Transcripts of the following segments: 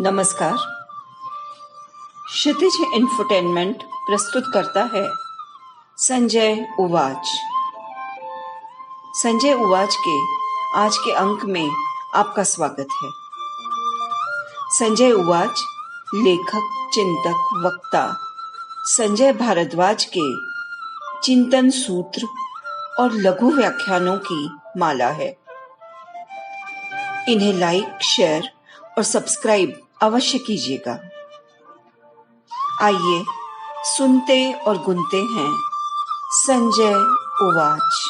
नमस्कार। क्षितिज इंफोटेनमेंट प्रस्तुत करता है संजय उवाच। संजय उवाच के आज के अंक में आपका स्वागत है। संजय उवाच लेखक, चिंतक, वक्ता संजय भारद्वाज के चिंतन सूत्र और लघु व्याख्यानों की माला है। इन्हें लाइक, शेयर और सब्सक्राइब अवश्य कीजिएगा। आइए सुनते और गुनते हैं संजय उवाच।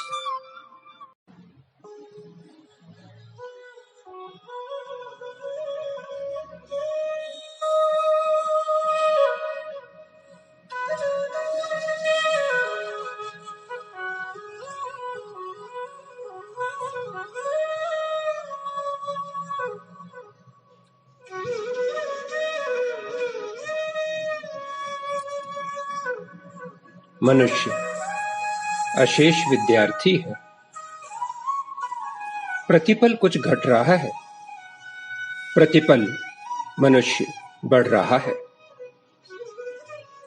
मनुष्य अशेष विद्यार्थी है। प्रतिपल कुछ घट रहा है, प्रतिपल मनुष्य बढ़ रहा है।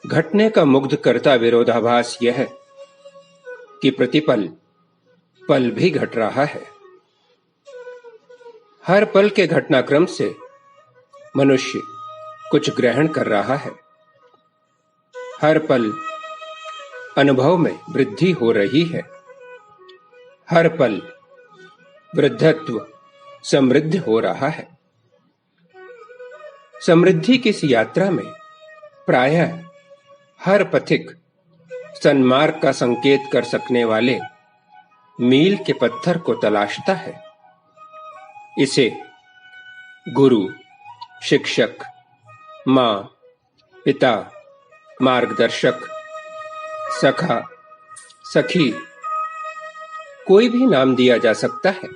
घटने का मुग्ध करता विरोधाभास यह है कि प्रतिपल पल भी घट रहा है। हर पल के घटनाक्रम से मनुष्य कुछ ग्रहण कर रहा है। हर पल अनुभव में वृद्धि हो रही है। हर पल वृद्धत्व समृद्ध हो रहा है। समृद्धि की इस यात्रा में प्रायः हर पथिक सन्मार्ग का संकेत कर सकने वाले मील के पत्थर को तलाशता है। इसे गुरु, शिक्षक, मां, पिता, मार्गदर्शक, सखा, सखी, कोई भी नाम दिया जा सकता है।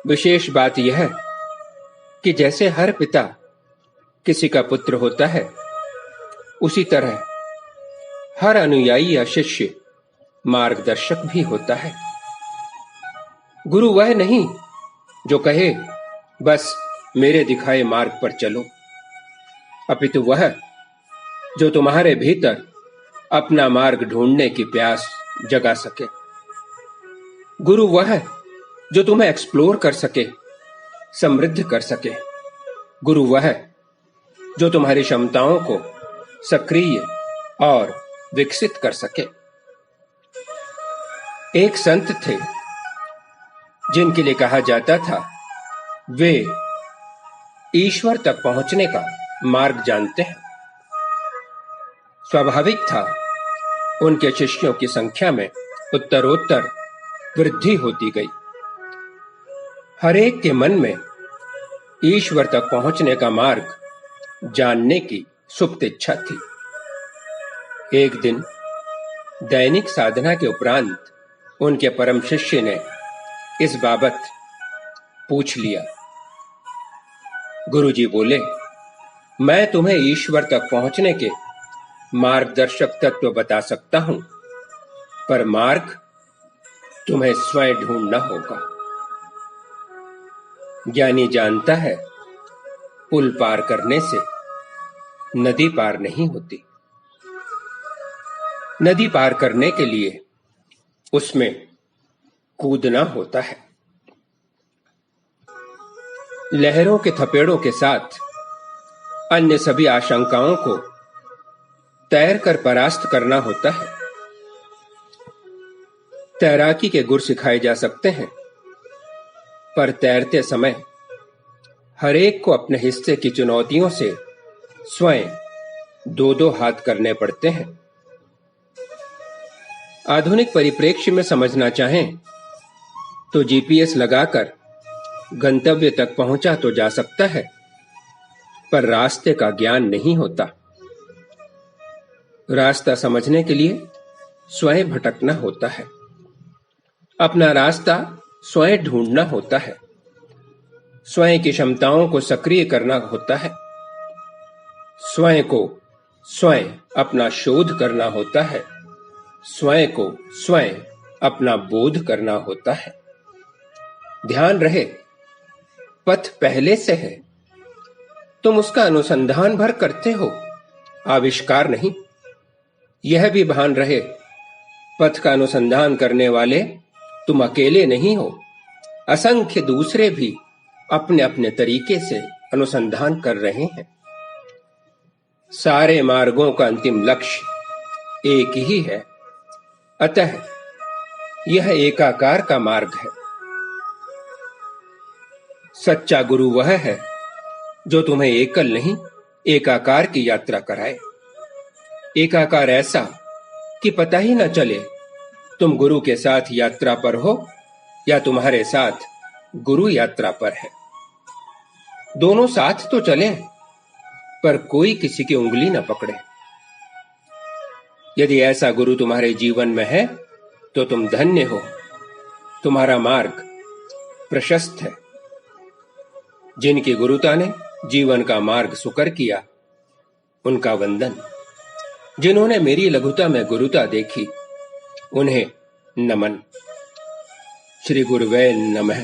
विशेष बात यह है कि जैसे हर पिता किसी का पुत्र होता है, उसी तरह हर अनुयायी या शिष्य मार्गदर्शक भी होता है। गुरु वह नहीं जो कहे बस मेरे दिखाए मार्ग पर चलो, अपितु वह जो तुम्हारे भीतर अपना मार्ग ढूंढने की प्यास जगा सके। गुरु वह है जो तुम्हें एक्सप्लोर कर सके, समृद्ध कर सके। गुरु वह है जो तुम्हारी क्षमताओं को सक्रिय और विकसित कर सके। एक संत थे जिनके लिए कहा जाता था वे ईश्वर तक पहुंचने का मार्ग जानते हैं। स्वाभाविक था उनके शिष्यों की संख्या में उत्तरोत्तर वृद्धि होती गई। हरेक के मन में ईश्वर तक पहुंचने का मार्ग जानने की सुप्त इच्छा थी। एक दिन दैनिक साधना के उपरांत उनके परम शिष्य ने इस बाबत पूछ लिया। गुरुजी बोले, मैं तुम्हें ईश्वर तक पहुंचने के मार्गदर्शक तत्व बता सकता हूं, पर मार्ग तुम्हें स्वयं ढूंढना होगा। ज्ञानी जानता है पुल पार करने से नदी पार नहीं होती। नदी पार करने के लिए उसमें कूदना होता है। लहरों के थपेड़ों के साथ अन्य सभी आशंकाओं को तैर कर परास्त करना होता है। तैराकी के गुर सिखाए जा सकते हैं, पर तैरते समय हरेक को अपने हिस्से की चुनौतियों से स्वयं दो दो हाथ करने पड़ते हैं। आधुनिक परिप्रेक्ष्य में समझना चाहें तो जीपीएस लगाकर गंतव्य तक पहुंचा तो जा सकता है, पर रास्ते का ज्ञान नहीं होता। रास्ता समझने के लिए स्वयं भटकना होता है। अपना रास्ता स्वयं ढूंढना होता है। स्वयं की क्षमताओं को सक्रिय करना होता है। स्वयं को स्वयं अपना शोध करना होता है। स्वयं को स्वयं अपना बोध करना होता है। ध्यान रहे, पथ पहले से है, तुम उसका अनुसंधान भर करते हो, आविष्कार नहीं। यह भी भान रहे, पथ का अनुसंधान करने वाले तुम अकेले नहीं हो, असंख्य दूसरे भी अपने अपने तरीके से अनुसंधान कर रहे हैं। सारे मार्गों का अंतिम लक्ष्य एक ही है, अतः यह एकाकार का मार्ग है। सच्चा गुरु वह है जो तुम्हें एकल नहीं, एकाकार की यात्रा कराए। एकाकार ऐसा कि पता ही न चले तुम गुरु के साथ यात्रा पर हो या तुम्हारे साथ गुरु यात्रा पर है। दोनों साथ तो चले, पर कोई किसी की उंगली न पकड़े। यदि ऐसा गुरु तुम्हारे जीवन में है तो तुम धन्य हो, तुम्हारा मार्ग प्रशस्त है। जिनकी गुरुता ने जीवन का मार्ग सुकर किया, उनका वंदन। जिन्होंने मेरी लघुता में गुरुता देखी, उन्हें नमन। श्री गुरुवे नमः।